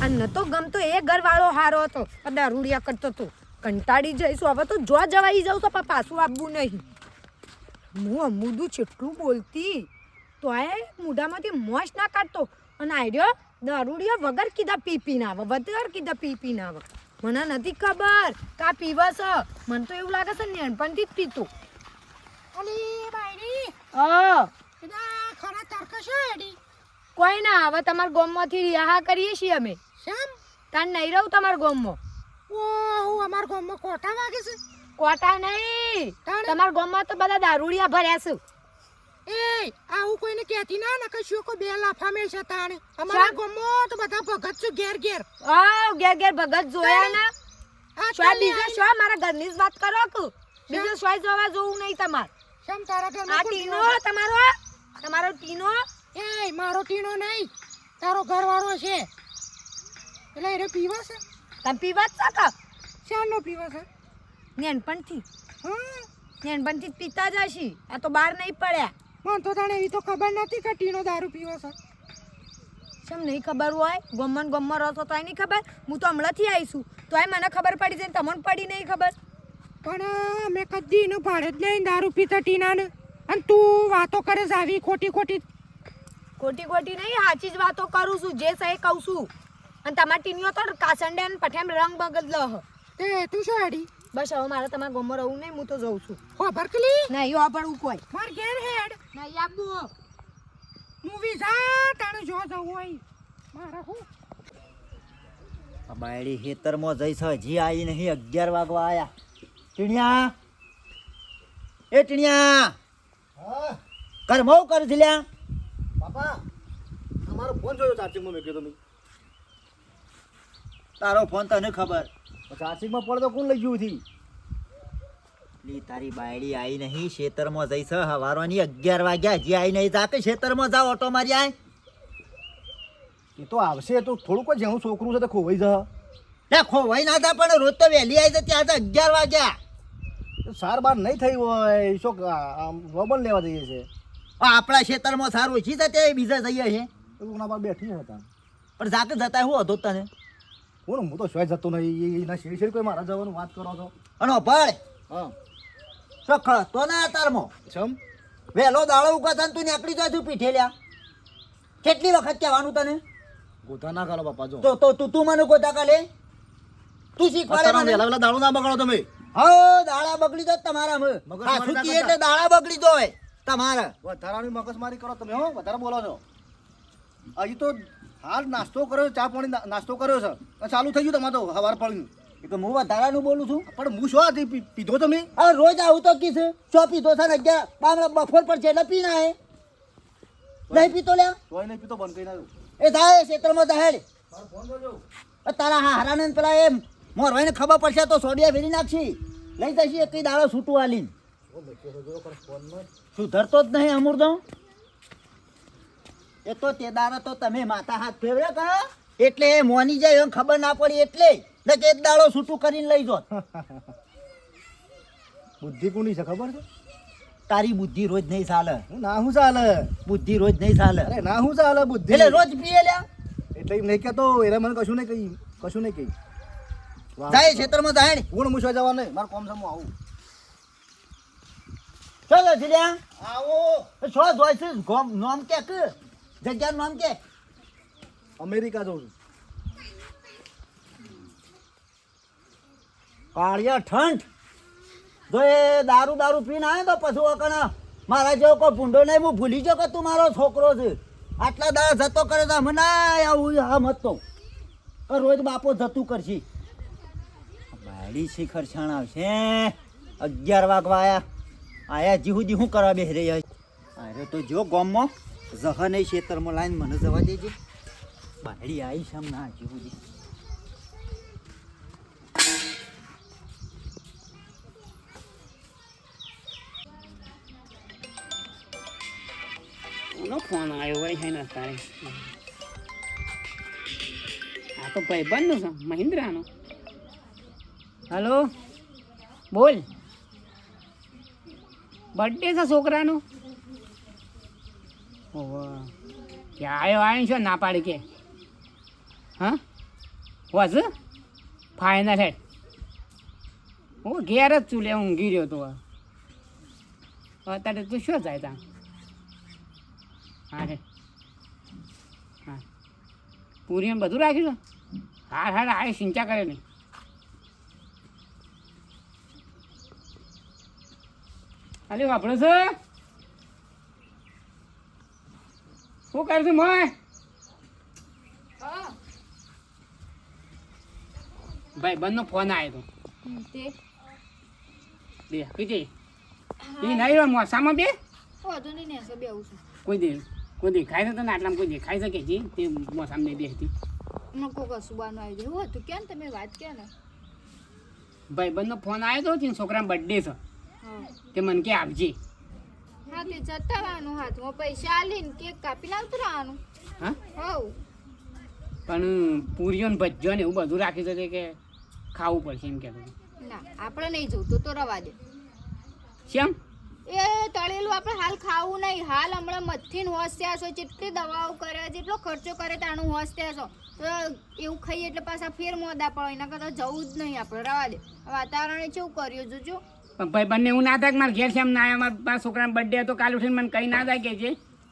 આ નતો ગમતો એ ઘરવાળો હારો હતો, દારૂડિયા કરતો હતો. કંટાળી જઈશું હવે તો, જો જવાઈ જાઉં તો પાછું આપવું નહીં. હું અમુદું જેટલું બોલતી તો એ મૂઢામાંથી મોશ ના કાઢતો, અને આર્યો દારૂડિયા વગર કીધા પી ના આવે, વગર કીધા પી ના આવે. મને નથી ખબર કા પીવા છે, મને તો એવું લાગે છે નાનપણથી જ પીતો. કોઈ ના, હવે તમારા ગામમાંથી રિયા કરીએ છીએ અમે. તાન નહીં રહું તમારા ગામમાં. અમારા ગામમાં કોટા વાગે છે? કોટા નહીં, તમારા ગામમાં તો બધા દારૂડિયા ભર્યા છે. એ આવું કોઈને કહેતી ના ને, કશું કોઈ બે લાફા મેળશે તાણે. અમારા ગામમાં તો બધા ભગત છે ઘેર ઘેર. ઘેર ભગત જોયા ના. બીજા શો મારા ઘરની જ વાત કરો કે બીજો શોય જોવા જોવું નહીં તમારે. શેમ તારા ઘરમાં? આ ટીનો તમારો ટીનો. એ મારો ટીનો નહીં, તારો ઘરવાળો છે. એટલે એને પીવા છે? તમે પીવા જ છો કે? શાનો પીવા છે? નાનપણથી જ પીતા જ હશી. આ તો બહાર નહીં પડ્યા. મને તો તાણે એવી તો ખબર નથી કે ટીનો દારૂ પીવા છે. કેમ નહીં ખબર હોય? ગમમાં રહો તો નહીં ખબર? હું તો હમણાંથી આવીશું તોય મને ખબર પડી જાય, તમને પડી નહીં ખબર. પણ મેં કદી એનું ભાડે જ નહીં દારૂ પીતા ટીનાને. અને તું વાતો કરે છે આવી ખોટી નહીં, સાચી જ વાતો કરું છું, જે સહી કહું છું. અને તમારી ટીનીઓ તો કાસંડે અને પઠેમ રંગ બદલો. તે તું શું હેડી? બસ હવે મારે તમારા ગામમાં રહું નહીં, હું તો જઉં છું. હો ભરકલી નહીં હો પડવું કોઈ. માર ઘેર હેડ નહીં આપવું. મૂવી જા તાણે જો જવું હોય મારા હું. બાયડી ખેતરમાં જઈશ હજી આવી નહીં, 11 વાગવા આયા. ટીણિયા, એ ટીણિયા, કરમો કર છે લ્યા. બાપા તમારો ફોન જોયો ચાર્જિંગમાં મેં કીધું. તારો ફોન તને ખબર? ચાર્જિંગમાં પડે તો કોણ લઈ ગયું હતી? લી તારી બાયડી આવી નહીં, ખેતરમાં જઈશ હવારોની 11 વાગ્યા હજી આવી નહીં. જાતે ખેતરમાં જાઓ, ઓટો મારી આય. એ તો આવશે તો થોડું કોઈ જેવું છોકરું છે તો ખોવાઈ જા. લે ખોવાઈ ના તા, પણ રોજ તો વહેલી આવી જતી. આજે 11 વાગ્યા. સાર બાર નહીં થઈ હોય શું રોબન લેવા જઈએ છે? આપણા ખેતરમાં સારું ઓછી જતી, બીજા જઈએ છે. ના બાર બેઠી હતા પણ જાતે જતા શું હતો તને? હું તો શોય જતો નહીં. એના શેરી કોઈ મારા જવાનું વાત કરો છો? અને ભાઈ હા સખળ તો ના તારમાં છમ વહેલો દાડો ઉગાતા તું નીકળી જાય તું પીઠે લ્યા. કેટલી વખત કહેવાનું તને? ગોતા ના કરો બાપા. જો તો તું મને ગોતા કાલે તું શીખવાડે મને. વેલા દાડો ના બગાડો તમે. હા દાડા બગડી જાય તમારા એટલે દાડા બગડી જાય તમારા. વધારાની મગજમારી કરો તમે. હો વધારે બોલો છો. હજી તો હાલ નાસ્તો કર્યો, ચા પાણી નાસ્તો કર્યો છે, ચાલુ થઈ ગયું તમારે તો સવાર પડી. એ તો હું વધારાનું બોલું છું. પણ હું શું હતી પીધો તમે? હવે રોજ આવું તો કીધે શું પીધો છે ને? 11 બફોર પર છે એટલે પીના હે નહીં પીતો લ્યા. તોય નહીં પીતો, બંધ કરી નાખ્યું. એ થાય ક્ષેત્રમાં જાય તારા હારાને પેલા એમ મોરવાઈને ખબર પડશે તો સોડિયા ફેરી નાખશી, લઈ જશી એક દાડો છૂટું આલીને. સુધરતો જ નહીં અમૂર્દો. એ તો તે દાડો તો તમે માતા હાથ ફેરવ્યા કા એટલે એ મોની જાય એમ ખબર ના પડી, એટલે એક દાડો છૂટું કરીને લઈ જો. બુદ્ધિ કોની છે ખબર છે? તારી બુદ્ધિ રોજ નહીં ચાલે. ના શું ચાલે? બુદ્ધિ રોજ નહીં ચાલે. અરે ના શું ચાલે બુદ્ધિ? એટલે રોજ પીએ લ્યા. એટલે એમ નહીં કહેતો, એટલે મને કશું નહીં કહી. જાય ક્ષેત્રમાં જાય ને હું મૂછવા જવા નહીં, મારું કોમ છે, હું આવું. ચાલો લ્યા. આવો. શું જોઈશે? નામ કે જગ્યાનું નામ કે? અમેરિકા જઉં છું. કાળિયા ઠંડ જો એ દારૂ પીને આવે તો પછી વખત મારા જેવો કોઈ ભૂંડો નહીં. હું ભૂલી જાઉં કે તું મારો છોકરો છે. આટલા દાડા જતો કરે તો અમે ના આવું આમ હતો રોજ બાપો જતું કરશી. બાયડી શિખર છાણ આવશે 11 વાગવા આયા જીહુ શું કરવા બેસી રહી? અરે તો જો ગામમાં જહ નહીં ખેતરમાં લાઈન મને જવા દેજે. બાયડી આવી છે એમ ના જીહુ નો ફોન આવ્યો હોય છે ને તારે? આ તો ભાઈબંધનો છે મહિન્દ્રાનો. હલો બોલ. બર્થડે છે છોકરાનો? ઓહો ક્યાં આવ્યો છો ના પાડી કે? હા વાજ ફાઇનલ હેડ હું ઘેર જ છું લે ઊંઘી રહ્યો તો અત્યારે તું શું જાય તા હા રે હા પૂરી એમ બધું રાખ્યું છે હાર હાર આ સિંચા કરે નહીં અરે વાપરો છે શું કરે છે મોય ભાઈ બંધનો ફોન આવ્યો તો બે કીધી એ નહીં રહ્યો મોસામાં બે કોઈ દેખાય છે તને આટલામાં કોઈ દેખાય છે કે જી તે મોસામાં નહીં બેસતી ભાઈ બંધનો ફોન આવ્યો તો તે છોકરાનો બર્થડે છે તે મને કે આપજે હા તે જતા રહેવાનું હાથમાં પૈસા આલીને કેક કાપીને આવતું રહેવાનું હા હવ પણ પૂરીઓ ને ભજ્જો ને એવું બધું રાખી શકે કે ખાવું પડશે એમ કહેતો ના આપણે નહીં જવું તો રવા દે કેમ એ તળેલું આપણે હાલ ખાવું નહીં હાલ હમણાં મથીને હોશ થયા છો જેટલી દવાઓ કરે જેટલો ખર્ચો કરે તાણું હોશ થયા છો તો એવું ખાઈએ એટલે પાછા ફેર મોદા પડો એના કરતાં જવું જ નહીં આપણે રવા દે વાતાવરણે કેવું કર્યું જોજો પણ ભાઈ બંને એવું ના થાય કે મારા ઘેર છે એમ ના આવ્યા મારા છોકરાનો બર્થડે હતો કાલ ઉઠીને મને કંઈ ના થાય કે છે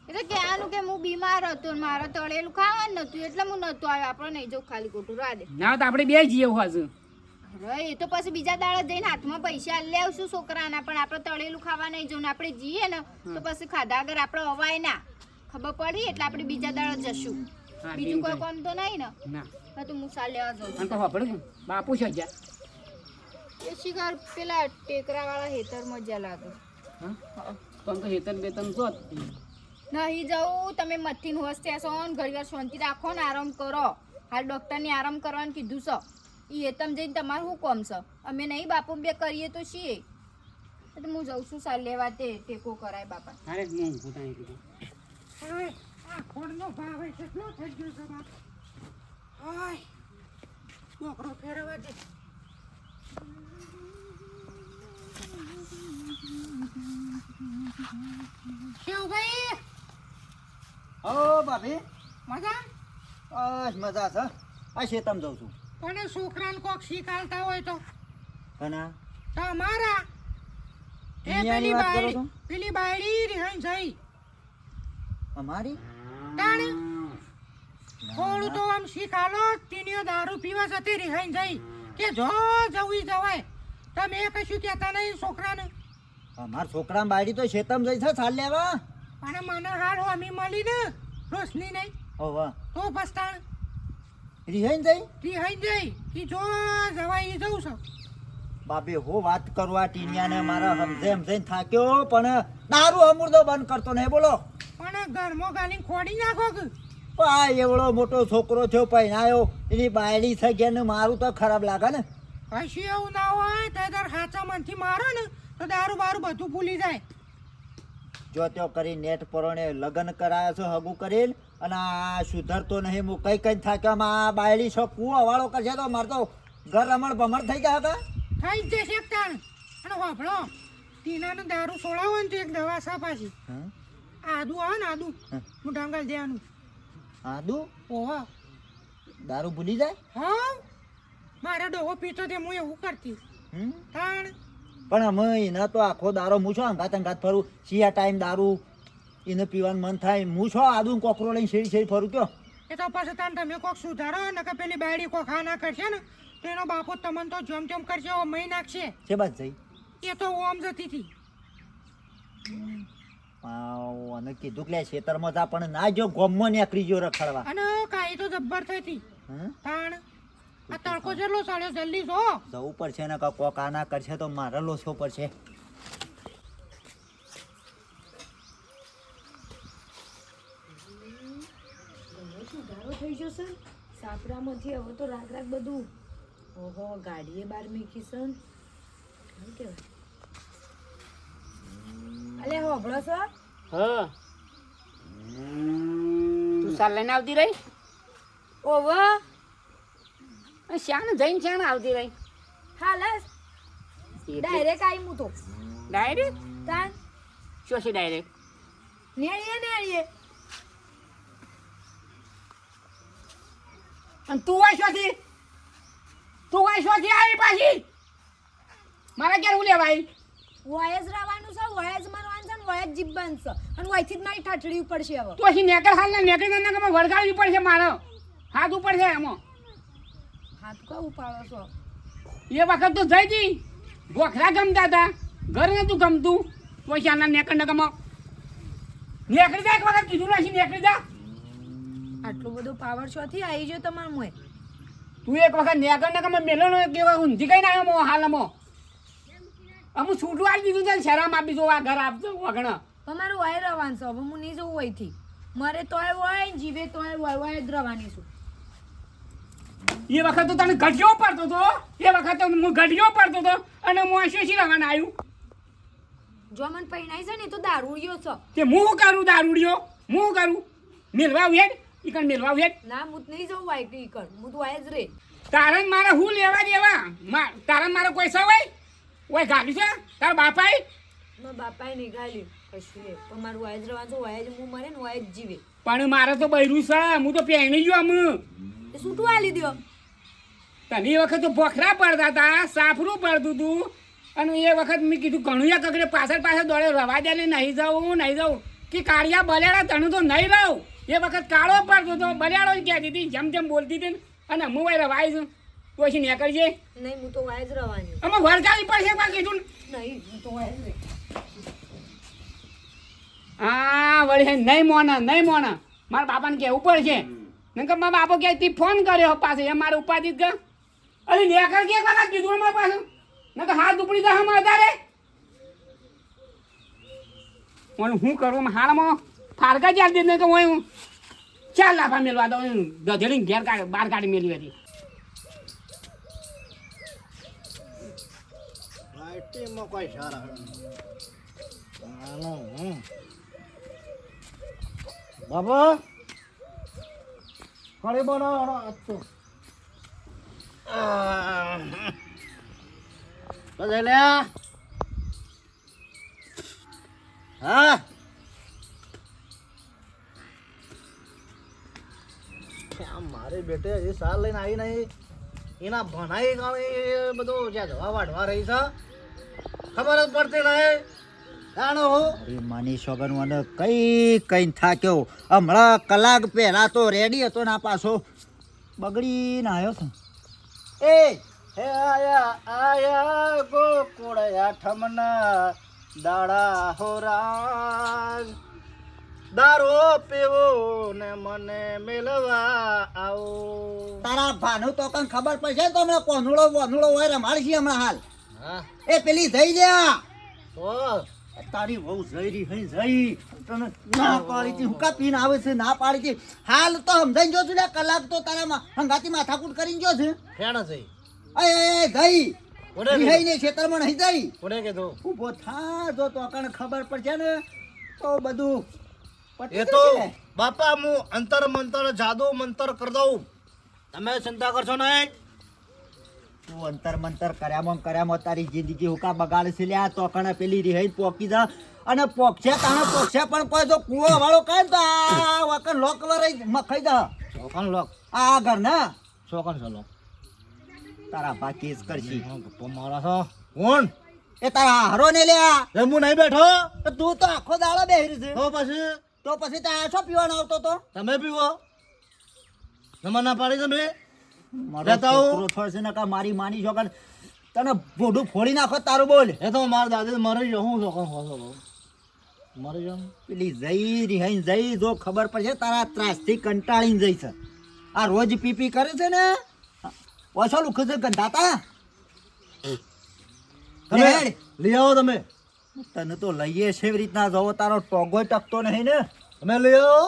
એટલે કહેવાનું કે હું બીમાર હતો ને મારે તળેલું ખાવાનું નતું એટલે હું નતું આવ્યો આપણે નહીં જવું ખાલી ખોટું રવા દે ના તો આપણે બે જઈએ હોશું અરે એ તો પછી બીજા દાડા જઈને હાથમાં પૈસા લઈ આવશું છોકરાના પણ આપણે તળેલું ખાવા નહીં જવું ને આપણે જઈએ ને તો પછી ખાધા આગળ આપણે અવાય ના ખબર પડી એટલે આપણે બીજા દાડા જશું હા, બીજું કોઈ એવું કામ તો નહીં ને ના હા તો હું સાલ લેવા જાઉં અને તો વાપરો છે બાપુ છે જા એ શિકાર પેલા ટેકરા વાળા હેતર મજા લાગે હા તો હેતન બેતન જો નહીં જવું તમે મથીને હોશ થયા છો ને ઘણી વાર શાંતિ રાખો ને આરામ કરો હાલ ડૉક્ટરને આરામ કરવાનું કીધું છે એ હેતમ જઈને તમારું શું કોમ છે અમે નહીં બાપુ બે કરીએ તો છીએ તો હું જઉં છું સાલ લેવા તે ટેકો કરાય બાપા અરે હું પોતાની કીધું હવે આ ખોડનો ભાવ કેટલો થઈ ગયો છે બાપ હાય છોકરો ફેરવા દે શિવભાઈ હો ભાભી મજા બસ મજા છે આ શેતમ જઉં છું પણ છોકરાને કોક શીખાલતા હોય તો કના તમારા એ દુનિયાની વાત કરો છો? પેલી બાયડી રિહાઈ જઈ અમારી તાણે થોડું તો આમ શીખાલો તીનીઓ દારૂ પીવા જતી રિહાઈ જઈ કે જો જવું ઈ જવાય તમે કશું કહેતા નહીં છોકરાને અમાર છોકરા બાયડી તો શેતમ જઈ છે ચાલ લેવા અને મને હાલ હોમી મળી ને રોશની નહીં હો વાહ તો પસ્તાણ રિહાઈ જઈ રિહાઈ જઈ કે જો જવાય ઈ જવું છે બાપે હો વાત કરવા ટીનિયાને મારા સમજે થાક્યો પણ દારૂ અમૃતો બંધ કરતો નહીં બોલો પણ ઘરમાં ગાલી ખોડી નાખો કે આ એવડો મોટો છોકરો થયો પહેણાયો એની બાયડી થઈ ગયા ને મારું તો ખરાબ લાગે ને કશું એવું ના હોય તો તાર હાચા મનથી મારો ને તો દારૂ બારું બધું ભૂલી જાય જો ત્યો કરી નેટ પરોણે લગ્ન કરાયો છે હગું કરીને અને આ સુધરતો નહીં હું કઈ કઈ થાક્યામાં આ બાયડી છો કુવો વાળો કરશે તો મારે તો ઘર રમણ ભમણ થઈ ગયા હતા થઈ જ જશે એક તાણ અને હોભળો ટીનાને દારૂ છોડાવો ને તો એક દવા છે પાછી હં? આદુ આવે ને આદુ હં. હું ડાંગલ દેવાનું આદુ ઓહો દારૂ ભૂલી જાય હા મારા ડોહો પીતો તે હું એવું કરતી હમ? તાણ પણ અમે એના તો આખો દારો હું છો અંગાત અંગાત ફરું શિયા ટાઈમ દારૂ એને પીવાનું મન થાય હું છો આદુ કોકરો લઈને શેરી શેરી ફરું કયો એ તો પછી તાણ તમે કોક સુધારો ને કે પેલી બાયડી કોક હા ના કરશે ને તો એનો બાપો તમને તો જેમ તેમ કરશે ઓ મહી નાખશે છે બાદ જઈ એ તો ઓમ જતી હતી અને કીધું કે લે ખેતરમાં જા પણ ના જો ગોમમાં નીકળી ગયો રખડવા અને કાઈ તો જબ્બર થઈ હતી હં? તાણ આ તડકો જેટલો ચાલ્યો જલ્દી જો જવું પડશે ને કોક આના કરશે તો મારે લોસો પડશે સુધારો થઈ જશે સાપરામાંથી હવે તો રાગ રાગ બધું ઓહો ગાડીએ બહાર મૂકી છે ને. શું કહેવાય અલે હોભળો છો હા તું સાલ લઈને આવતી રહી ઓવો શાને જઈને શાને આવતી રહી હાલસ ડાયરેક્ટ આવી હું તો ડાયરેક્ટ તાન શું છે ડાયરેક્ટ નેળીએ અને તું આ શોથી તું કઈ શોથી આવી પાછી મારા ઘેર હું લેવાય વોય જ રહેવાનું છે, વોય જ મારવાનું છે ને વોય જ જીવવાનું છે અને વયથી જ મારી ઠાઠડી પડશે હવે. તો પછી નેકર હાલ ને નેકર ના વળગાડવી પડશે મારો હાથ ઉપર છે એમાં હાથ કહું પાડો છો. એ વખત તો જઈ હતી ગોખરા ગમતા હતા ઘર નતું ગમતું પછી આના નેકર ને ગમો નેકરી જા એક વખત કીધું નથી નેકરી જા આટલો બધો પાવર શોથી આવી ગયો તમાર મોય. તું એક વખત નેકર ને ગમો મેલો નો કેવા ઊંધી કઈ ના આવ્યો હાલમાં અમુક છૂટું આવી દીધું છે શરમ આપી જો આ ઘર આપજો વગણ તમારું વોય રહેવાનું છે હવે હું નહીં જવું વયથી. મારે તોય વોય જીવે તોય વોય વોય જ રહેવાની છું. એ વખત તો તને ઘડિયો પડતો હતો એ વખત તો હું ઘડિયો પડતો હતો અને હું શું રવાના આવ્યું જો મને પૈણાઈ છે ને તો દારૂડિયો છે. તે હું કરું દારૂડિયો હું કરું મેલવા વેડ ઈકણ મેલવા વેડ ના હું જ નહીં જવું વાય ઈ કર હું તો વાય જ રે. તારણ મારે હું લેવા દેવા તારણ મારો કોઈ સવાય ઓય ગાડી છે તારા બાપાએ મારા બાપાએ નહીં ગાલ્યું કશું એ પણ મારું વાય જ રહેવાનું છે. વાય જ હું મરે ને વાય જ જીવે. પણ મારે તો બૈરું છે હું તો પહેણી ગયો આમ એ છૂટું આલી દો. તને એ વખત તો ભોખરા પડતા હતા સાફરું પડતું હતું અને એ વખત મેં કીધું ઘણું યા કકડે પાછળ દોડે રવા દે ને નહીં જાઉં કે કાળિયા બલેડા તને તો નહીં રહું એ વખત કાળો પડતો હતો બલેડો જ કહેતી હતી જેમ જેમ બોલતી હતી ને અને હું ભાઈ રવાય છું પછી નીકળજે નહીં હું તો વાય જ રહેવાની. અમે વળગાડી પડશે પણ કીધું નહીં હું તો વાય જ રે. હા વળી નહીં મોના મારા બાપાને કહેવું પડશે નકર મારા બાપો કહે તી ફોન કર્યો પાસે એ મારે ઉપાધિ જ ગયો અરે નેકળ કે વખત કીધું મારા પાસે નકર હાથ ઉપડી જાય હમ વધારે મને શું કરું હાલમાં ફારકા ચાલતી નહીં કે હું ચાલ લાફા મેળવા દઉં ગધેડી ઘેર બહાર કાઢી મેળવી હતી લાઇટિંગમાં કોઈ સારા બાબા કળી બનાવો તો હા મારે બેટે એ સાર લઈને આવી નહીં એના ભણાઈ ગાણી બધું જ્યાં જવા વાઢવા રહી છે ખબર જ પડતી નહીં જાણો હું અરે માની સોગન મને કઈ થાક્યો હમણાં કલાક પહેલા તો રેડી હતો ના પાછો બગડીને આવ્યો છે. એ હે આયા ગોકુળયા ઠમના દાડા હો રાજ દારૂ પીવો ને મને મેલવા આવો તારા ભાનું તો કઈ ખબર પડશે તો હમણાં કોનુડો હોય રમાડશી હમણાં હાલ. હા એ પેલી જઈ લ્યા તો તારી બહુ જઈ તને ના પાડી હતી હુકા પીને આવે છે ના પાડી હતી હાલ તો સમજાઈ ગયો છું લે કલાક તો તારા હંગાતી માથાકૂટ કરીને ગયો છે. ફેણ છે એ ગઈ કોને રિહાઈને ખેતરમાં નહીં જઈ કોને કીધું ઊભો થા જો તો કણ ખબર પડશે ને તો બધું પતી એ તો જશે ને. બાપા હું અંતર મંતર જાદુ મંતર કરી દઉં તમે ચિંતા કરશો નહીં તું અંતર મંતર કર્યામાં તારી જિંદગી હુકા બગાડે છે લ્યા તો કણ પેલી રિહાઈ પોકી જા અને પોક્ષે પણ કોઈ જો કુવો વાળો કહે ને તો આ વખત લોક વરાઈ મખાઈ જા ચોકન લોક આ ઘર ના ચોકન છે લોક તારા બા કેસ કરશી ગપ્પો મારા છો કોણ એ તારા હારો ને લ્યા એ હું નહીં બેઠો તો તું તો આખો દાડો બેહરી છે તો પછી ત્યાં શું પીવાનો આવતો તો તમે પીવો તમે ના પાડી તમે મારો લેતા આવું. છોકરો થોડશે ને કા મારી માની છોકર તને ભોડું ફોડી નાખો તારું બોલ એ તો મારા દાદી મરી જાઉં હું ચોકન ખોસો મરી જાઉં પેલી જઈ રિહાઈ જઈ જો ખબર પડશે તારા ત્રાસથી કંટાળીને જઈ છે આ રોજ પીપી કરે છે ને ઓછો લુખ છે ગંધાતા તમે હેડ. લઈ આવો તમે તને તો લઈએ છે એવી રીતના જવો તારો ટોગો ટકતો નહીં ને તમે લઈ આવો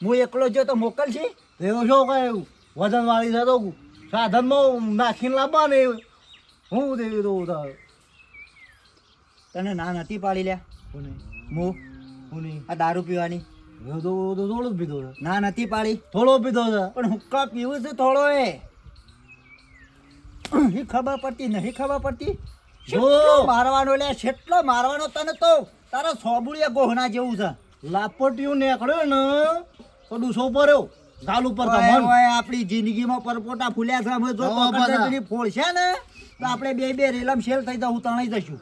હું એકલો જો તો મોકલશે એવું શું કઈ એવું વજન વાળી છે તો સાધનમાં નાખીને લાવવા ને હું દેવી દઉં તાર તને ના નથી પાડી લ્યા કોને હું કોની આ દારૂ પીવાની એવું તો થોડો જ પીધો છે ના નથી પાડી થોડો પીધો છે પણ હુક્કા પીવું છે થોડો એ ખબર પડતી નહીં ખબર પડતી જો. કેટલો મારવાનો લે કેટલો મારવાનો તને તો તારા સોબુળિયા ગોહના જેવું છે લાપટીયું નીકળ્યો ને તો ડૂસો પડ્યો ગાલ ઉપર ઓય, કમન ઓય, આપણી જિંદગીમાં પરપોટા ફૂલ્યા છે અમે જો જો તો બધા. પેલી ફોડશે ને તો આપણે બે રેલમ શેલ થઈ જવું તણાઈ જશું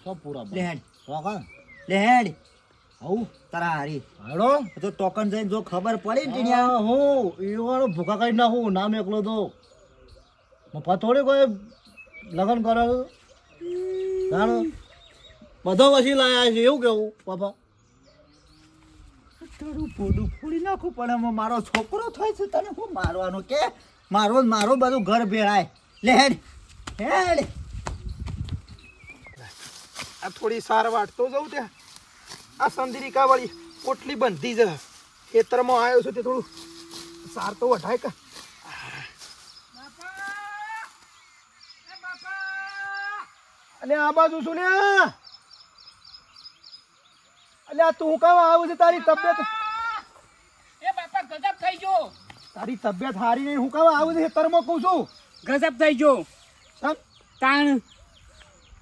સબ પૂરા લેહેડ સોકા લેહેડ આવું તારા હારી હાલો તો ટોકન જઈને જો ખબર પડી ને ટીણિયા, હું એ વાળો ભૂખા કાઢી નાખું નામ એકલો તો મફા થોડી કોઈ લગ્ન કરો જાણો બધો પછી લાયા છે એવું કેવું પાપા થોડું ફોડું ફોડી નાખું પણ એમાં મારો છોકરો થાય છે તને હું મારવાનો કે મારો બધું ઘર ભેળાય લેહેડ હેડ આ થોડી સાર વાટતો જઉં ત્યાં આ સંદિરિકા વાળી પોટલી બંધી છે ખેતરમાં આવ્યો છું તે થોડું સાર તો વઢાય કે અને આ બાજુ શું ને અલ્યા તું કામ આવું છે તારી તબિયત એ બાપા ગજબ થઈ ગયો, તારી તબિયત સારી નહીં હું કામ આવું છે ખેતરમાં કહું છું ગજબ થઈ ગયો. સમ તાણ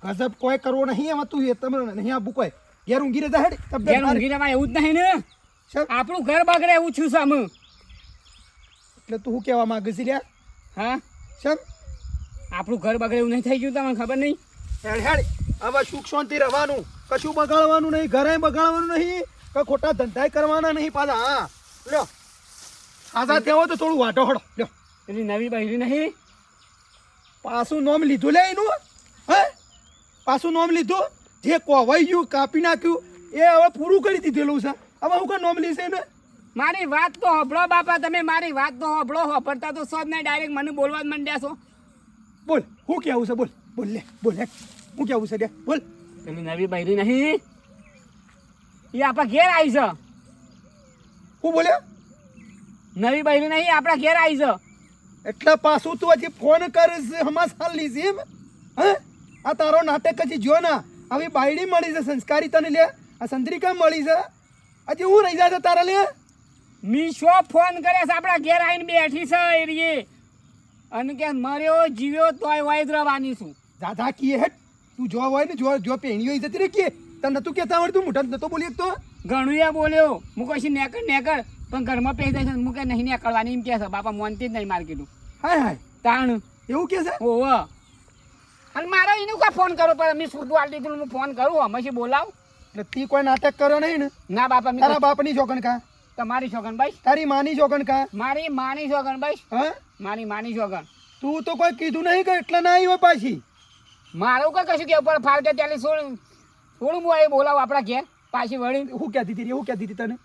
ગજબ કોઈ કરવો નહીં એમાં તું ખેતરમાં નહીં આવું કોઈ ઘેર ઊંઘી રહેતા હેડ ઘેર તબિયત ઊંઘી રહેવાય એવું જ નહીં ને, સમ આપણું ઘર બગડે એવું છું સામે. એટલે તું શું કહેવા માંગે છે લ્યા હા, સમ આપણું ઘર બગડે એવું નહીં થઈ ગયું, તમને ખબર નહીં? હેડ હેડ હવે સુખ શાંતિ રહેવાનું કશું બગાડવાનું નહીં ઘરે બગાડવાનું નહીં કે ખોટા ધંધા કરવાના નહીં પાછા હા લ્યો સાજા ત્યાં હોય તો થોડું વાટો હડો લ્યો પેલી નવી બહેરી નહીં, પાછું નોમ લીધું લે એનું હે પાછું નોમ લીધું જે કોવાઈ ગયું કાપી નાખ્યું એ હવે પૂરું કરી દીધેલું છે હવે હું કઈ નોમ લીધે એને મારી વાત તો હોભળો બાપા, તમે મારી વાત તો હોભળો, હોભળતા તો સો જ નહીં, ડાયરેક્ટ મને બોલવા જ માંડ્યા છો. બોલ હું કેવું છે બોલ બોલ લે બોલ હે હું કેવું છે લે બોલ પેલી નવી બહેરી નહીં એ આપણા ઘેર આવી છે, હું બોલ્યો નવી બહેરી નહીં આપણા ઘેર આવી છે. એટલે પાછું તું હજી ફોન કરે છે હમા સાલ લીધી એમ હે આ તારો નાટક હજી જો ના આવી બાયડી મળી છે સંસ્કારી તને લે આ સંત્રિકા મળી છે હજી હું રહી જાય તારા લે મી શો ફોન કરે છે આપણા ઘેર આવીને બેઠી છે એરીએ અને કે મર્યો જીવ્યો તોય વાય જ રહેવાની છું. દાદા કીએ હેટ તું જો હોય ને જો પેણી હોય જતી રે કે તને નતું કહેતા આવડતું મોઢા નતો બોલી એક તો ઘણું એ બોલ્યો હું કશી નેકળ પણ ઘરમાં પહેરી જાય છે હું કઈ નહીં નીકળવાની એમ કે છે બાપા મોનતી જ નહીં મારે કીધું. હાય હાય તાણ એવું કે છે ઓવ અને મારે એનું કા ફોન કરો પણ મેં છૂટું આલી દીધું, હું ફોન કરું હમણાં બોલાવ. એટલે તી કોઈ નાટક કર્યો નહીં ને ના બાપા મેં તારા બાપની જોગણ કા તમારી છોગન ભાઈ, તારી માની જોગણ કા મારી માની છોગન ભાઈ, હા મારી માની છોગન. તું તો કોઈ કીધું નહીં કે એટલે ના આવી હોય પાછી મારું કઈ કશું કેવું પણ ફાવતે ચાલી થોડું હું એ બોલાવું આપણા ઘેર પાછી વળી હું કહેતી હતી હું કહેતી હતી તને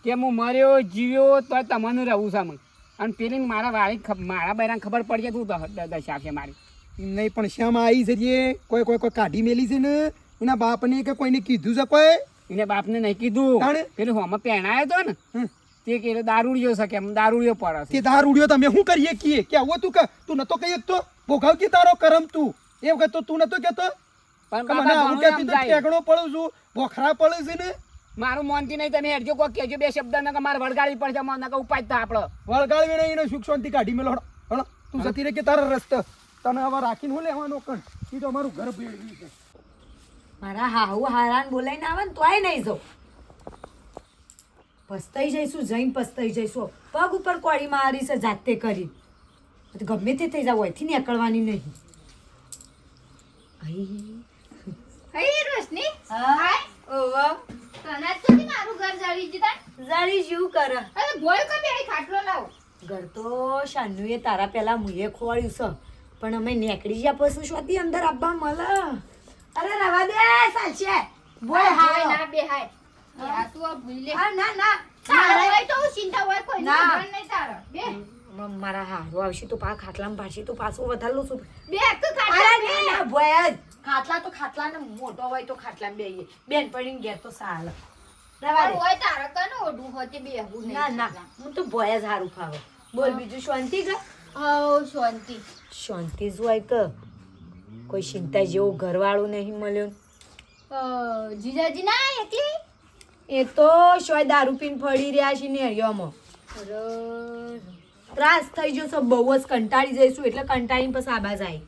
કે હું મર્યો જીવ્યો તો તમને રહું છું અને પેલી મારા વાળી મારા બૈરાને ખબર પડી જાય તું દશા છે મારી. નહીં પણ શ્યામાં આવી છે કોઈ કોઈ કોઈ કાઢી મેલી છે ને એના બાપને કે કોઈને કીધું છે કોઈ એને બાપને નહીં કીધું, તાણે? પેલું હોમાં પહેણાયો હતો ને હમ. તે કે દારૂડિયો છે કેમ દારૂડિયો પડે છે. તે દાર ઉડ્યો તમે શું કરીએ કીએ કે આવો તું તું નતો કહી તો ભોગાવ કે તારો કરમ તું એમ કહેતો તું નતો કહેતો પણ કે મને બાપા આવું ઘણું કહેતી એમ તો જાય. ઠેકણો પડું છું ભોખરા પડે છે ને મારું મોનથી નહીં, તમે હેરજો કોઈ કહેજો બે શબ્દ ને કે મારે વળગાડી પડશે મને કે ઉપાડતા આપણો. વળગાળવી નહીં એને સુખ શાંતિ કાઢી મેલો હળો હળો તું જતી રહે કે તારા રસ્તા તને હવે રાખીને હું લેવાનો કણ એ તો અમારું ઘર ભેળવી છે મારા હાહુ હારાન બોલાઈને આવે ને તોય નહીં જાઉં, પસ્તાઈ જઈશું જઈને પસ્તાઈ જઈશું. પગ ઉપર કોળી મારી છે જાતે કરી ગમે તે થઈ જાવ અહીંથી નીકળવાની નહીં. હઈ રોશની હા હાય ઓવા તને તો નહીં મારું ઘર જડી જીતા જાળી શું કરે અરે બોલ કે બે ખાટલો લાવ ઘર તો શાનુએ તારા પેલા મુએ ખોવાડ્યું છે પણ અમે નીકળી ગયા પછી શોધી અંદર આવવા મળે. અરે રવા દે સાચે બોલ હાય હાય ના બે હાય આ તું આ ભૂલી લે હા ના ના તારે હોય તો હું ચિંતા હોય કોઈ ના. ના નહીં તારે બે મારા હારો આવશે તો પા ખાટલામાં પાછી તો પાછું વધારલું છું. બે એક અરે ખાટલા ના ના ભોય જ ખાટલા તો ખાટલા ને મોટો હોય તો ખાટલામાં બેહીએ બેન પડીને ઘેર તો સાલ રવા દે. હોય તારે કને ઓઢું હોતી બે હું નહીં ના ના હું તો ભોય જ હારું ફાવે. બોલ બીજું શાંતિ કે હવ શાંતિ શાંતિ જ હોય કે કોઈ ચિંતા જેવું ઘરવાળું નહીં મળ્યું. જીજાજી ના એકલી એ તો શોય દારૂ પીને ફળી રહ્યા છે ને હરિયામાં ત્રાસ થઈ જશો બહુ જ કંટાળી જઈશું એટલે કંટાળીને પછી આબા જાય.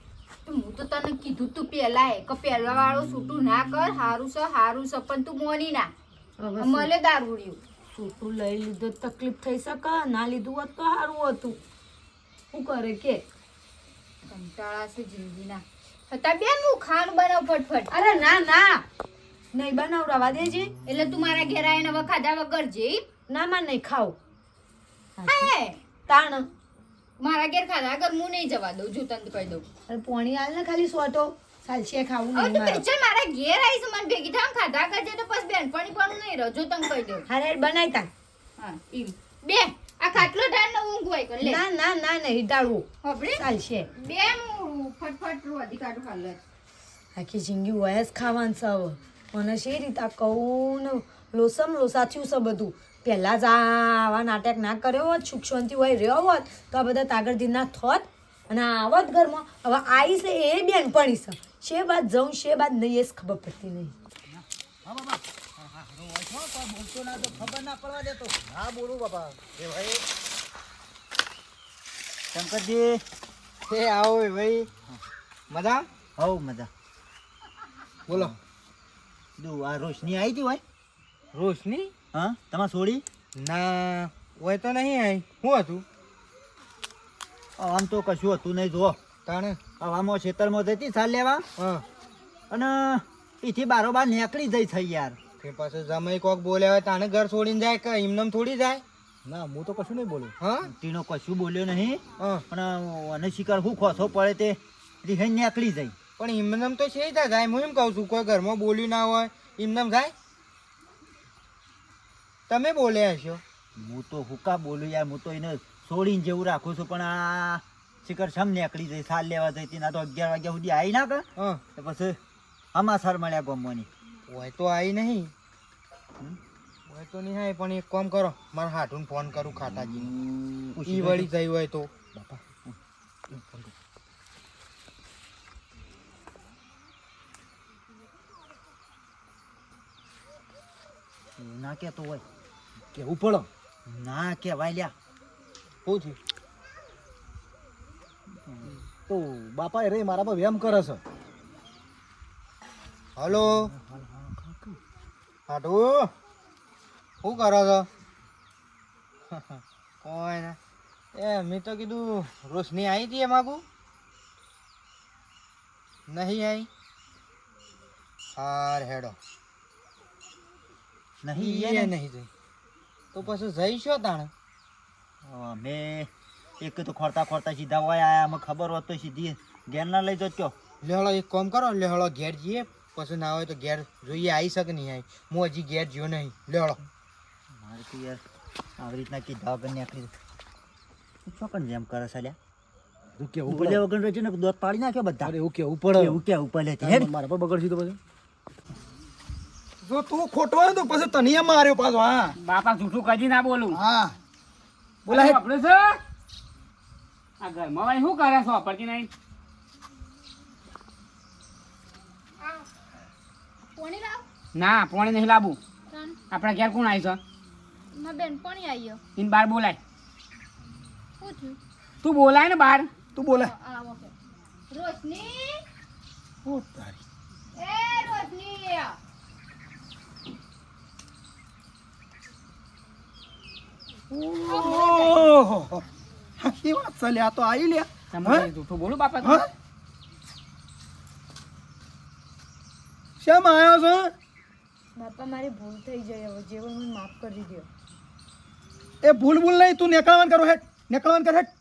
તો હું તો તને કીધું તું પેલા કે પેલા વાળો છૂટું ના કર હારું છે પણ તું મોની ના મળે દારૂડિયું છોકરું લઈ લીધું તો તકલીફ થઈ શકે, ના લીધું હોત તો સારું હતું. શું કરે કે? કંટાળા છે જિંદગીના. હતા બેન હું ખાવાનું બનાવ ફટફટ. અરે ના ના, નહીં બનાવડાવા દેજે. એટલે તું મારા ઘેર આવીને હવે ખાધા વગર જઈ? ના માં નહીં ખાવ. હે તાણ મારા ઘેર ખાધા વગર હું નહીં જવા દઉં, જો તને કહી દઉં. અરે પોણી હાલ ને ખાલી સોટો ચાલશે, ખાવું હવે નહીં તું મારે. પેચર મારા ઘેર આવીશ મને ભેગી થામ ખાધા કરજે તો પછી બેનપણી પણ નહીં રહો, જો તને કહી દઉં. હારે બનાવી તા. હા ઈમ. બે આ ખાટલો ઢાળ ને ઊંઘ હોય કર લે. ના ના ના નહીં ટાળવું, હોભળી? ચાલશે. બે હું ફટફટ રોધી કાઢું હાલ જ. આખી જિંદગી વયસ ખાવાનું છે હવે. મને શી રીતે કહું ને લોસમ લોસા થયું છે બધું. પહેલાં જ આવા નાટક ના કર્યો હોત, સુખ શાંતિ હોય રહ્યો હોત તો આ બધા તાગડદી ના થોત અને આવત ઘરમાં. હવે આવી છે એ બેનપણી છે, શે બાદ જઉં શે બાદ નહીં એ જ ખબર પડતી નહીં. બોલતો ના તો ખબર ના પડવા દેતો. હા બોલું બાપા. એ ભાઈ શંકરજી. એ આવો ભાઈ, મજા? હવ મજા. બોલો. આ રોશની આવી હતી હોય? રોશની? હા તમારે છોડી? ના હોય તો નહીં આવી. શું હતું? આમ તો કશું હતું નહીં. જુઓ તાણે આવામાં ખેતરમાં જતી સાલ લેવા હા અને એથી બારોબાર નીકળી જઈ થઈ યાર. તે પાછું જમાઈ કોક બોલ્યા હોય તાણે ઘર છોડીને જાય કે એમનેમ થોડી જાય? ના હું તો કશું નહીં બોલ્યું. હા તીનો કશું બોલ્યો નહીં હા પણ અને શિકાર શું ખોસો પડે તે રિહાઈ નીકળી જાય. પણ એમનેમ તો છે જાય. હું એમ કહું છું કોઈ ઘરમાં બોલ્યું ના હોય એમનેમ જાય? તમે બોલ્યા હશો. હું તો હુકા બોલું યાર. હું તો એને છોડીને જેવું રાખું છું પણ આ શિકાર સમ નીકળી જાય સાલ લેવા જઈ ના તો 11 વાગ્યા સુધી આવી ના કે હા પછી સમાચાર મળ્યા ગમવાની. હોય તો આવી નહીં. હોય તો નહીં આવી પણ એક કામ કરો, મારા હાથું ફોન કરું ખાટાજી ઈ વળી જઈ હોય તો. બાપા ના કેતો હોય કેવું પડો. ના કેવાય લ્યા. શું થયું? તો બાપા રે મારા પર વેમ કરે છે. હલો હાટુ શું કરો છો? કોઈ ના. એ મેં તો કીધું રોશની આવી હતી એ માગું નહીં આવી. હાર હેડો નહીં એ નહીં જઈ તો પછી જઈશો તાણે. મેં એક તો ખોરતા ખોરતા સીધા હોય આયા. અમે ખબર હોત તો સીધી ઘેર ના લઈ જતો. લેહળો એક કામ કરો, લેહળો ઘેર જઈએ પછી ના હોય તો ઘેર જોઈએ આવી શકે નહીં આવી. હું હજી ઘેર જ્યો નહીં. લેહળો. મારે તો યાર આવી રીતના કીધા વગર નીકળી ચોકન જેમ કરે સાલ્યા. કેવું બોલ્યા વગર રહેશે ને દોત પાડી નાખ્યો બધા. એવું કેવું પડે. એવું કેવું પડે છે હેડ. મારા પર બગડશે તો પછી જો તું ખોટો હોય તો પછી તને માર્યો પાછો. હા બાપા જૂઠું કદી ના બોલું. હા બોલા હે. આપણે છે આ ઘરમાં ભાઈ શું કરે છો વાપરતી નહીં? પોણી લાવ. ના પોણી નહીં લાવું. ત્રણ આપણા ઘેર કોણ આવી છે? માં બેનપણી આવ્યો. એને બહાર બોલાય. શું થયું? તું બોલાય ને બહાર. તું બોલે. આવો કે રોશની. ઓ તારી. એ રોશની ઓહો હાચી વાત છે લ્યા. તો આવી લ્યા. તમે જૂઠું બોલું બાપા? હા શેમ આવ્યો છો? બાપા મારી ભૂલ થઈ જાય, હવે જેવો મને માફ કરી દો. એ ભૂલ ભૂલ નહીં. તું નીકળવાન કરો હેઠ. નીકળવાન કર હેઠ.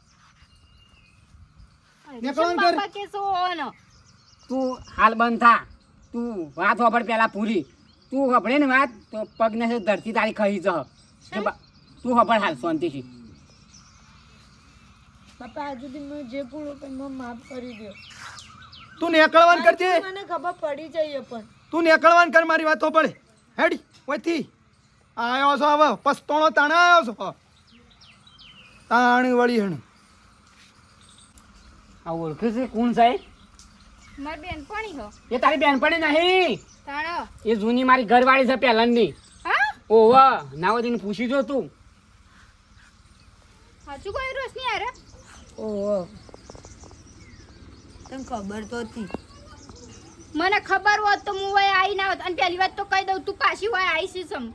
નીકળવાન કર. બાપા કે સો ને તું હાલ બંધ થા. તું વાત વાપર પેલા પૂરી. તું વાપરે ને વાત તો પગને છે ધરતી તારી ખરી જહ. તું વાપર હાલ શાંતિથી. બાપા આજ સુધી મેં જે ભૂલો કરી મને માફ કરી દો. તું નીકળવાન કરજે. મને ખબર પડી જાય પણ તું નીકળવાન કર. મારી વાતો પડે હેડી ઓયથી આવ્યો છો. હવે પસ્તોણો તાણે આવ્યો છો. તાણી વળી હણ આ ઓળખે છે કોણ સાહેબ? મારી બેનપણી હો. એ તારી બેનપણી નહીં, તાણો એ જૂની મારી ઘરવાળી છે પહેલાની. હા ઓવા નાવદીને પૂછી જો તું. સાચું કોઈ રોશની આરે. ઓહો તને ખબર તો હતી. મને ખબર હોત તો હું વય આવી ના હોત. અને પહેલી વાત તો કહી દઉં તું પાછી વય આવી છે સમ.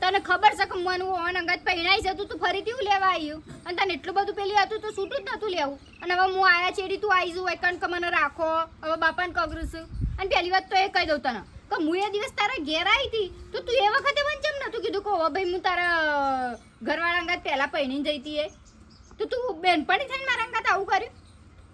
તને ખબર છે કે મને ઓન અંગત પહેરાઈ જતું તું ફરીથી હું લેવા આવ્યું અને તને એટલું બધું પેલી હતું તો છૂટું જ નતું લેવું અને હવે હું આયા ચેડી તું આવી જવું એકણ કે મને રાખો હવે બાપાને કગરું છું અને પહેલી વાત તો એ કહી દઉં તને કે હું એ દિવસ તારા ઘેર આવી હતી તો તું એ વખતે મને કેમ નતું કીધું કે હવે ભાઈ હું તારા ઘરવાળા અંગત પહેલાં પહેરીને જઈતી એ તો તું બેનપણી થઈને મારા અંગત આવું કર્યું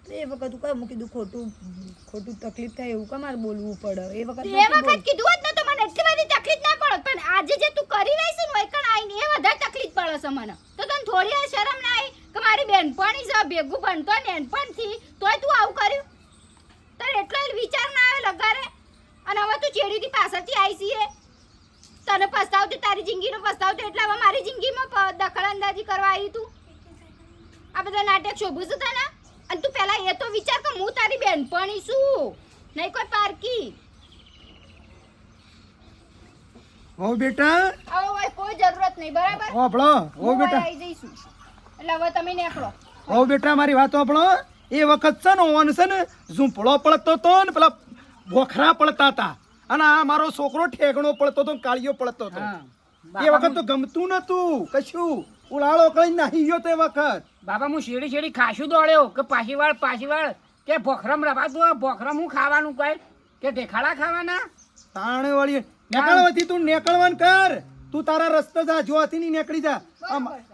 એ વખત હું કામ કીધું ખોટું તકલીફ થાય એવું કામ મારે બોલવું પડે એ વખત એ વખત કીધું હોત ને તો મને એટલી બધી તકલીફ ના પડત પણ આજે જે તું કરી રહી છે ને એકણ આઈને એ વધારે તકલીફ પડે છે મને તો તને થોડી આ શરમ ના આવી કે મારી બેનપણી છે ભેગું ભણતો નેનપણથી તોય તું આવું કર્યું તારે એટલો વિચાર ના આવે લગારે અને હવે તું ચેડીથી પાછળથી આવી છીએ તને પસ્તાવતું તારી જિંદગીનો પસ્તાવતું એટલે હવે મારી જિંદગીમાં દખલઅંદાજી કરવા આવી તું આ બધા નાટક શોભું છે તને અને તું પહેલા એ તો વિચાર કે હું તારી બેનપણી છું નહીં કોઈ પારકી હો બેટા આવો ભાઈ કોઈ જરૂરત નહીં બરાબર હોભળો હો હું બેટા આવી જઈશું એટલે હવે તમે નીકળો હો બેટા મારી વાત હોભળો એ વખત છે ને ઓન છે ને ઝૂંપડો પડતો તો ને પેલા બોખરા પડતા હતા અને આ મારો છોકરો ઠેકણો પડતો તો કાળિયો પડતો હતો એ વખત તો ગમતું નતું કશું ઉલાળો કઈ નાહી ગયો તે વખત બાબા હું શેડી ખાશું દોડ્યો કે પાછી વાળ કે ભોખરમ રવાતું ભોખરમ હું ખાવાનું કહે કે ઢેખાડા ખાવાના તાણે વાળી નીકળવાથી તું નીકળવાન કર તું તારા રસ્તે જા જોવાથી નહીં નીકળી જા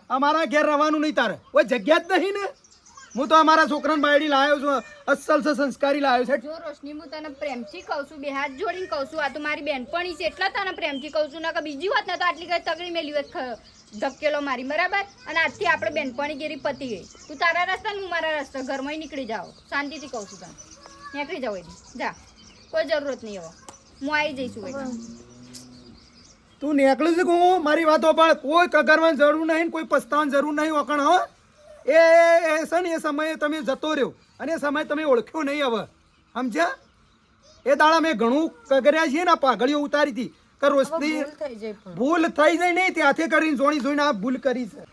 અમારા ઘેર રહેવાનું નહીં તારે કોઈ જગ્યા જ નહીં ને હું તો અમારા છોકરાને બાયડી લાવ્યો છું અસલ છે સંસ્કારી લાવ્યો છે જો રોશની હું તને પ્રેમથી કહું છું બે હાથ જોડીને કહું છું આ તો મારી બેનપણી છે એટલા તને પ્રેમથી કહું છું ના કે બીજી વાત ના તો આટલી કઈ તગડી મેલી હોત ધકેલો મારી બરાબર અને આજથી આપણે બેનપણી ગેરી પતી ગઈ તું તારા રસ્તા હું મારા રસ્તા ઘરમાં નીકળી જાઓ શાંતિથી કહું છું તને નીકળી જાઓ એથી જા કોઈ જરૂરત નહીં હવે હું આવી જઈશું ભાઈ તું નીકળી છે કહું મારી વાતો પણ કોઈ કગરવાની જરૂર નહીં કોઈ પસ્તાવાની જરૂર નહીં વખણ હો એ છે ને એ સમયે તમે જતો રહ્યો અને એ સમયે તમે ઓળખ્યો નહીં હવે સમજ્યા એ દાડા મેં ઘણું કગર્યા છે ને પાઘડીઓ ઉતારી હતી કે રોશની ભૂલ થઈ જાય નહીં ત્યાંથી કરીને જોઈને આ ભૂલ કરી છે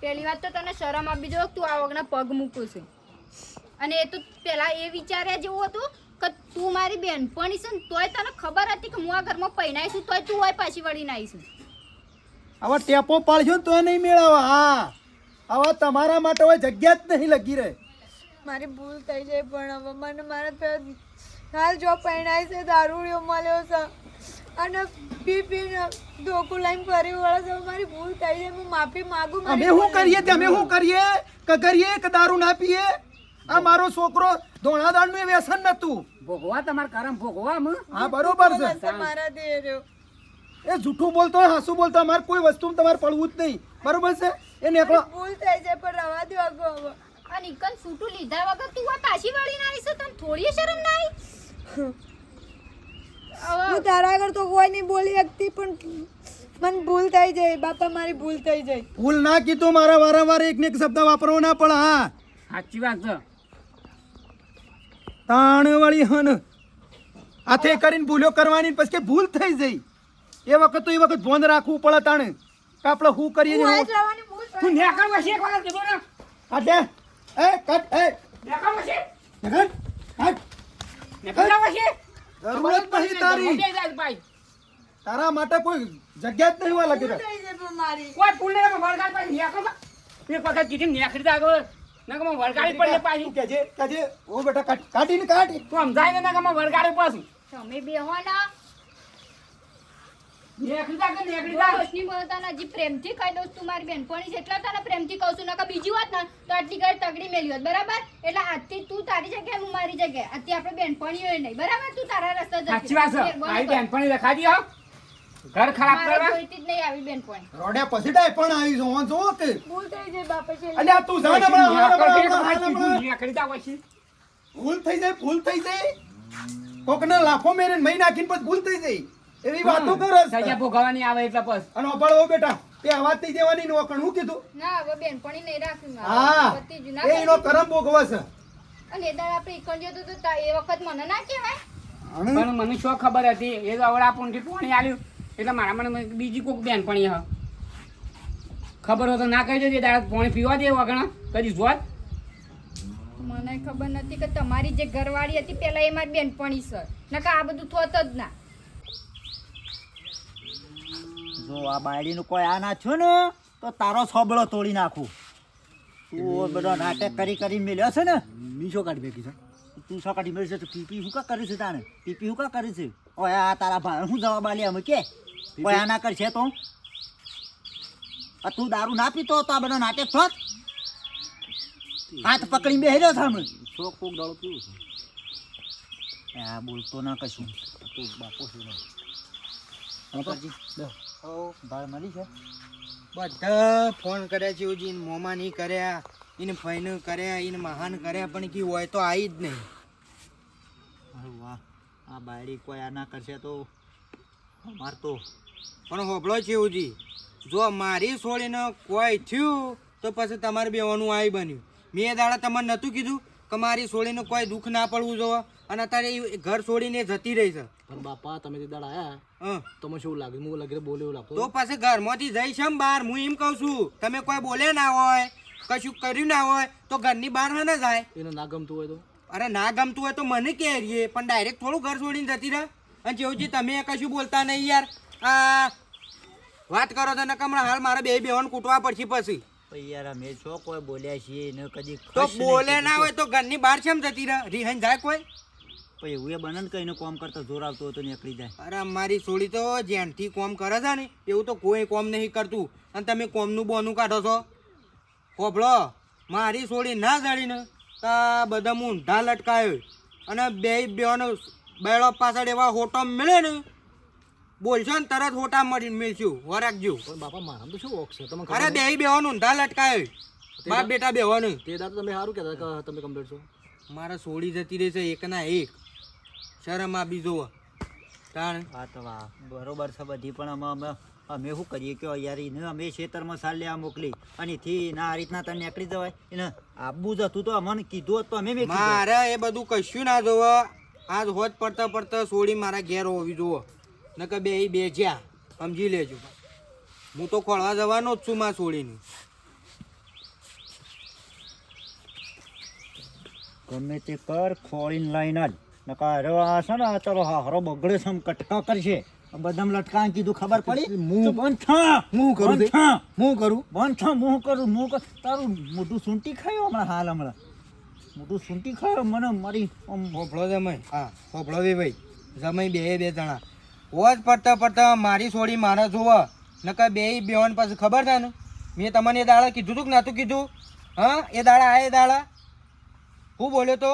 પહેલી વાત તો તને શરમ આપી દો તું આ વગરના પગ મૂકું છું અને એ તો પેલા એ વિચાર્યા જેવું હતું કે તું મારી બેનપણી છે ને તોય તને ખબર હતી કે હું આ ઘરમાં પહેણાઈશું તોય તું હોય પાછી વળીને આવીશું હવે ટેપો પાડશો ને તો નહીં મેળવવા હા હવે તમારા માટે હવે જગ્યા જ નહીં લગી રહે મારી ભૂલ થઈ જાય પણ હવે મને મારા હાલ જો પહેણાય છે દારૂડિયો મળ્યો છે અને પીને ધોકું લાઈન ફરી વળે છે મારી ભૂલ થઈ જાય હું માફી માંગુ અમે શું કરીએ તમે શું કરીએ કગરીએ કે દારૂ ના પીએ આ મારો છોકરો ધોળાદાળનું વ્યસન નતું ભોગવા તમારે કરમ ભોગવા હા બરોબર છે મારા દેર્યો એ જૂઠું બોલતો હોય હાસું બોલતો હોય અમારે કોઈ વસ્તુ તમારે પડવું જ નહીં બરોબર છે એ નીકળો ભૂલ થઈ જાય પણ રવા દો આગો હવે અને ઇકન સૂટું લીધા વગર તું હોય પાછી વળીને આવીશું તને થોડી શરમ ના આવી હું તારા આગળ તો કોઈ નહીં બોલી શકતી પણ મને ભૂલ થઈ જાય બાપા મારી ભૂલ થઈ જાય ભૂલ ના કીધું મારા વારંવાર એક ને એક શબ્દ વાપરવો ના પડે હા સાચી વાત છે તાણ વાળી હન હાથે કરીને ભૂલ્યો કરવાની પછી કે ભૂલ થઈ જઈ એ વખત તો એ વખત ભોન રાખવું પડે તાણે કે આપણે શું કરીએ હું આજ રહેવાની ભૂલ તું નેકળ વસી એક વખત કીધું ને કાઢે એ કાઢ એ નેકળ વસી કાઢ કાઢ નેકળ વસી જરૂરત નહીં તારી ભાઈ તારા માટે કોઈ જગ્યા જ નહીં હોવા લાગી રહે થઈ જાય પણ મારી કોઈ પુલ ને વળગાડ પાછી નેકળ એક વખત કીધી નેકળી દા આગળ નકમાં વળગાડી પડી પાછી કેજે કેજે ઓ બેટા કાઢીને કાઢ તું સમજાય ને નકમાં વળગાડી પાછું તમે બેહો ના નેકળી દા કે નેકળી દા રોશની મને તને હજી પ્રેમથી કહી દઉં તું મારી બેનપણી છે એટલા તને પ્રેમથી કહું છું નકર બીજી વાત ના તો આટલી ઘડી તગડી મેલી હોત બરાબર એટલે આજથી તું તારી જગ્યાએ હું મારી જગ્યાએ આજથી આપણે બેનપણી હોય નહીં બરાબર તું તારા રસ્તા જતી સાચી વાત છે આવી બેનપણી રખાજી હો ઘર ખરાબ મારે કરવા જોઈતી જ નહીં આવી બેનપણી રોડે પછી ડાય પણ આવી જો જો કે ભૂલ થઈ જાય બાપા છે અલ્યા તું જા ને નેકળી દા વસી ભૂલ થઈ જાય કોકને લાફો મેરે મહી નાખીને પછી ભૂલ થઈ જાય એવી વાતો કરે સજા ભોગવવાની આવે એટલે બસ અને અપાળો બેટા તે આવાજ થઈ દેવાની નોકણ હું કીધું ના હવે બેનપણી નહીં રાખી હા એ એનો કરમ ભોગવે છે અને એ દાડ આપણે ઈકણ જતો તો એ વખત મને ના કહેવાય પણ મને શું ખબર હતી એ તો અવડા પૂંઠી પાણી આલ્યું એટલે મારા મને બીજી કોઈક બેનપણી હ ખબર હોય તો ના કહી દેજે દાદા પાણી પીવા દે વગણ કદી જોત મને ખબર નથી કે તમારી જે ઘરવાળી હતી પેલા એ મારી બેનપણી છે નકા આ બધું થોત જ ના જો આ બાયડીનું કોઈ આ નાખ્યું ને તો તારો સોબળો તોડી નાખું. તું બધો નાટક કરી કરી મેલ્યો છે ને. મીશો કાઢી બેકી છે. તું શું કાઢી મેળશે તો પીપી શું કા કરી છે તાને? પીપી શું કા કરી છે? ઓય આ તારા ભાઈ શું જવાબ આલી અમે કે કોઈ આ ના કરશે તો? આ તું દારૂ ના પીતો તો આ બધો નાટક થોત હાથ પકડી બેહ્યો છે અમે. શોખ કોક દાડો પીવું છે. આ બોલતો ના કશું. તું બાપો છે ને. શંકરજી ભાળ મળી છે? બધા ફોન કર્યા છે ઉજી મોમાં નહીં કર્યા એને ફઈનું કર્યા એને મહાન કર્યા પણ કી હોય તો આવી જ નહીં. અરે વાહ, આ બાયડી કોઈ આ ના કરશે તો અમાર તો પણ હોબળો છે ઉજી જો મારી છોડીને કોઈ થયું તો પછી તમારે બેવાનું આવી બન્યું. મેં એ દાડા તમને નહોતું કીધું કે મારી છોડીને કોઈ દુઃખ ના પડવું જોવે અને અત્યારે એ ઘર છોડીને જતી રહી છે. પણ બાપા તમે તે દાડા આયા હં તો મને શું લાગે હું લાગે બોલે એવું લાગતો તો પછી ઘરમાંથી જઈશ એમ બહાર હું એમ કહું છું તમે કોઈ બોલે ના હોય કશું કર્યું ના હોય તો ઘરની બહાર હા ના જાય. એને ના ગમતું હોય તો અરે ના ગમતું હોય તો મને કહેરીએ પણ ડાયરેક્ટ થોડું ઘર છોડીને જતી રહે. અને જેવું તમે કશું બોલતા નહીં યાર. આ વાત કરો તો નકમણા હાલ મારે બે બેવાને કૂટવા પડશે પછી. યાર અમે છો કોઈ બોલ્યા છીએ ને કદી તો બોલે ના હોય તો ઘરની બહાર કેમ જતી રહે? રિહાઈ જાય કોઈ? પછી એવું એ બને કઈને કોમ કરતા જોર આવતો હોય તો નીકળી જાય. અરે મારી છોડી તો જેનથી કોમ કરે છે ને એવું તો કોઈ કોમ નહીં કરતું અને તમે કોમનું બોનું કાઢો છો. હોભળો મારી છોડી ના જડીને તો બધા હું ઊંધા લટકાયો અને બેનો બેડો પાછળ એવા હોટો મળે ને બોલશો ને તરત હોટા મળી મળશું વરાકજો. પણ બાપા મારા તો શું ઓખ છે તમે અરે બેવાનો ઊંધા લટકાયો બાપ બેટા બેવાનું. તે દાડો તમે સારું કહેતા કે તમે કમ્પ્લીટ છો. મારા છોડી જતી રહી છે એક ના એક શરમ આ બીજો તાણ. હા તો વાહ બરોબર છે બધી પણ અમે શું કરીએ કે યાર એને અમે ખેતરમાં સાલ લેવા મોકલી અને એથી ના આ રીતના તને નીકળી જવાય. એને આપવું જ હતું તો અમને કીધું હોત તો અમે મેં કીધું. મારે એ બધું કશું ના જોવો. આજ હોત પડતા પડતા છોડી મારા ઘેર હોવી જોવો નકર બે જ્યાં સમજી લેજો. હું તો ખોળવા જવાનો જ છું માં છોડીને. ગમે તે કર ખોળીને લઈને જ નકા અરે આ છે ને આ ચાલો હારો બગડે છે કટકા કરશે બદામ લટકા કીધું ખબર પડી. બંધ થા હું કરું તે? હું કરું બંધ થા હું કરું તારું મોટું સૂંટી ખાયો હમણાં મોટું સૂંટી ખાયો મને મારી હોભળો જમાઈ. હા હોભળો ભાઈ જમાઈ બે જણા હોજ પડતા પડતા મારી છોડી મારે જોવો નકર બેવાન પછી ખબર છે ને મેં તમને એ દાડા કીધું તું કે નહોતું કીધું? હા એ દાડા આ એ દાડા હું બોલ્યો તો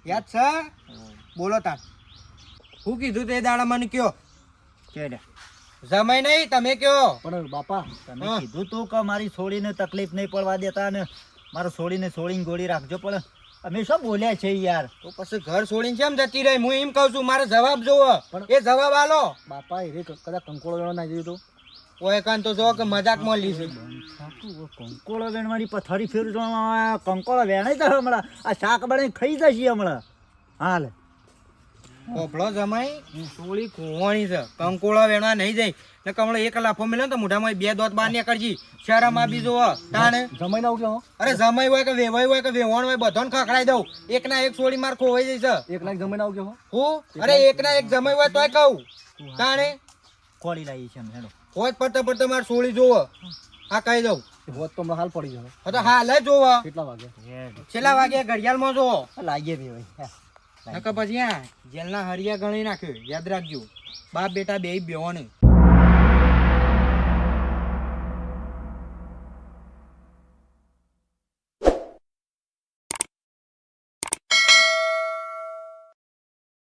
યાદ છે? બોલો તા હું કીધું તે દાડા મને કયો? જમાઈ નહીં તમે કયો? પણ બાપા તમે કીધું તું કે મારી છોડીને તકલીફ નહીં પડવા દેતા ને મારા છોડીને ગોળી રાખજો પણ અમે શું બોલ્યા છે યાર? તો પછી ઘર છોડીને કેમ જતી રહી? હું એમ કહું છું મારે જવાબ જોવો. એ જવાબ આલો. બાપા એ કદાચ કંકોળો ના જઈએ તો ઓય કાન તો જો કે મજાકમાં લીધું. કંકોળો વેણવાની પથારી ફેરું કંકોળો વેણાઈ જશે હમણાં. આ શાક બનાવી ખાઈ જશે હમણાં. હાલ કોપડો જમાઈ સોળી કુવાણી છે કંકોળા વેણવા નહીં જાય ને કમળો એક લાફો મેલ્યો ને તો મોઢામાં બે દોત બાર નીકળજી. શરમ આપી જો તાણે. જમાઈ ના ઉઠ્યો અરે જમાઈ હોય કે વેવાઈ હોય કે વેવાણ હોય બધાને ખખડાઈ દઉં. એક ના એક સોળી માર ખોવાઈ જઈ છે. 1 લાખ જમાઈ ના ઉઠ્યો હું અરે એક ના એક જમાઈ હોય તોય કહું તાણે ખોળી લાવી છે અમે હેડો. હોય પડતા પડતા માર સોળી જોવો આ કહી દઉં. હોત તો હમણાં હાલ પડી જશે. હા તો હાલ જ જોવો. કેટલા વાગે? છેલ્લા વાગે ઘડિયાળમાં જોવો લાગીએ બી ભાઈ. નકર પછી જેલના હરિયા ગણી નાખ્યો યાદ રાખજો. બાપ બેટા બે બેવાને